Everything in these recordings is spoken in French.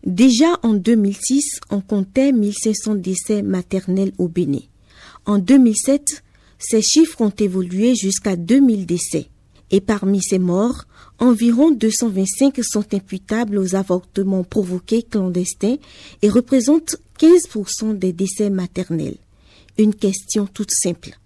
Déjà en 2006, on comptait 1500 décès maternels au Bénin. En 2007, ces chiffres ont évolué jusqu'à 2000 décès. Et parmi ces morts, environ 225 sont imputables aux avortements provoqués clandestins et représentent 15% des décès maternels. Une question toute simple.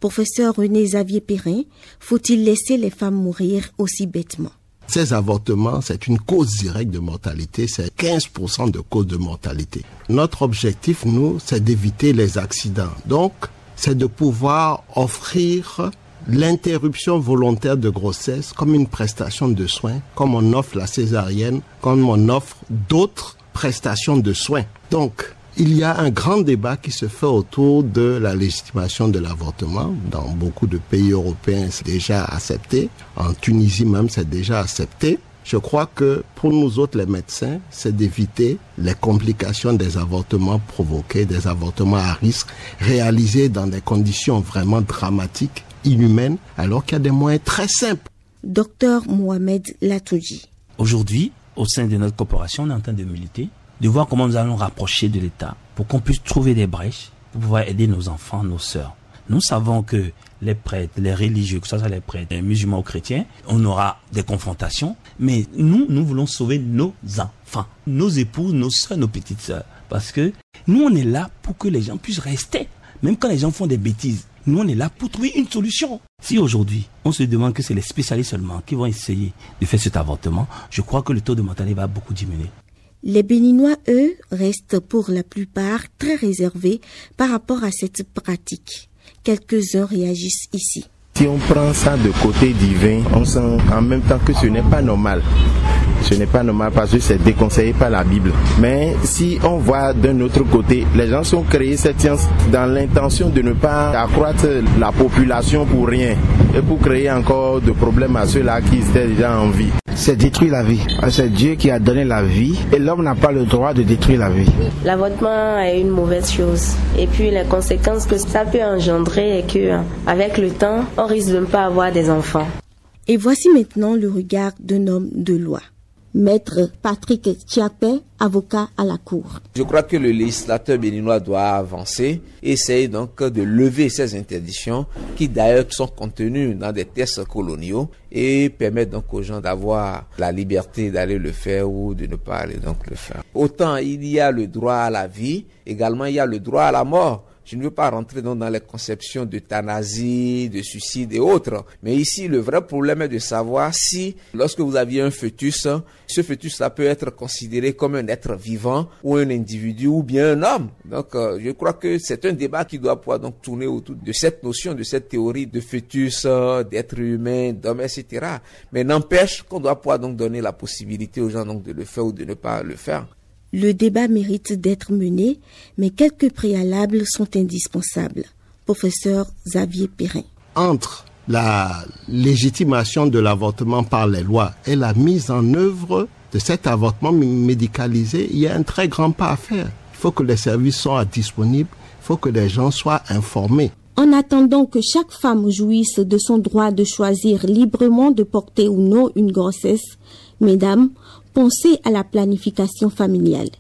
Professeur René Xavier Perrin, faut-il laisser les femmes mourir aussi bêtement? Ces avortements, c'est une cause directe de mortalité, c'est 15% de cause de mortalité. Notre objectif, nous, c'est d'éviter les accidents. Donc, c'est de pouvoir offrir l'interruption volontaire de grossesse comme une prestation de soins, comme on offre la césarienne, comme on offre d'autres prestations de soins. Donc, il y a un grand débat qui se fait autour de la légitimation de l'avortement. Dans beaucoup de pays européens, c'est déjà accepté. En Tunisie même, c'est déjà accepté. Je crois que pour nous autres, les médecins, c'est d'éviter les complications des avortements provoqués, des avortements à risque, réalisés dans des conditions vraiment dramatiques, inhumaines, alors qu'il y a des moyens très simples. Docteur Mohamed Latouji. Aujourd'hui, au sein de notre corporation, on est en train de militer, de voir comment nous allons rapprocher de l'État pour qu'on puisse trouver des brèches pour pouvoir aider nos enfants, nos sœurs. Nous savons que les prêtres, les religieux, que ce soit les prêtres, les musulmans ou chrétiens, on aura des confrontations, mais nous voulons sauver nos enfants, nos épouses, nos sœurs, nos petites sœurs. Parce que nous, on est là pour que les gens puissent rester, même quand les gens font des bêtises. Nous, on est là pour trouver une solution. Si aujourd'hui, on se demande que c'est les spécialistes seulement qui vont essayer de faire cet avortement, je crois que le taux de mortalité va beaucoup diminuer. Les Béninois, eux, restent pour la plupart très réservés par rapport à cette pratique. Quelques-uns réagissent ici. Si on prend ça de côté divin, on sent en même temps que ce n'est pas normal. Ce n'est pas normal parce que c'est déconseillé par la Bible. Mais si on voit d'un autre côté, les gens ont créé cette science dans l'intention de ne pas accroître la population pour rien et pour créer encore de problèmes à ceux-là qui étaient déjà en vie. C'est détruire la vie. C'est Dieu qui a donné la vie et l'homme n'a pas le droit de détruire la vie. L'avortement est une mauvaise chose. Et puis les conséquences que ça peut engendrer est que avec le temps, on risque de ne pas avoir des enfants. Et voici maintenant le regard d'un homme de loi. Maître Patrick Tchiapé, avocat à la Cour. Je crois que le législateur béninois doit avancer, essayer donc de lever ces interdictions qui d'ailleurs sont contenues dans des textes coloniaux et permettre donc aux gens d'avoir la liberté d'aller le faire ou de ne pas aller donc le faire. Autant il y a le droit à la vie, également il y a le droit à la mort. Je ne veux pas rentrer dans les conceptions d'euthanasie, de suicide et autres. Mais ici, le vrai problème est de savoir si, lorsque vous aviez un fœtus, ce fœtus-là peut être considéré comme un être vivant ou un individu ou bien un homme. Donc, je crois que c'est un débat qui doit pouvoir donc tourner autour de cette notion, de cette théorie de fœtus, d'être humain, d'homme, etc. Mais n'empêche qu'on doit pouvoir donc donner la possibilité aux gens donc de le faire ou de ne pas le faire. Le débat mérite d'être mené, mais quelques préalables sont indispensables. Professeur Xavier Perrin. Entre la légitimation de l'avortement par les lois et la mise en œuvre de cet avortement médicalisé, il y a un très grand pas à faire. Il faut que les services soient disponibles, il faut que les gens soient informés. En attendant que chaque femme jouisse de son droit de choisir librement de porter ou non une grossesse, mesdames, pensez à la planification familiale.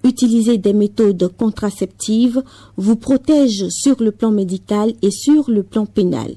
Utiliser des méthodes contraceptives vous protège sur le plan médical et sur le plan pénal.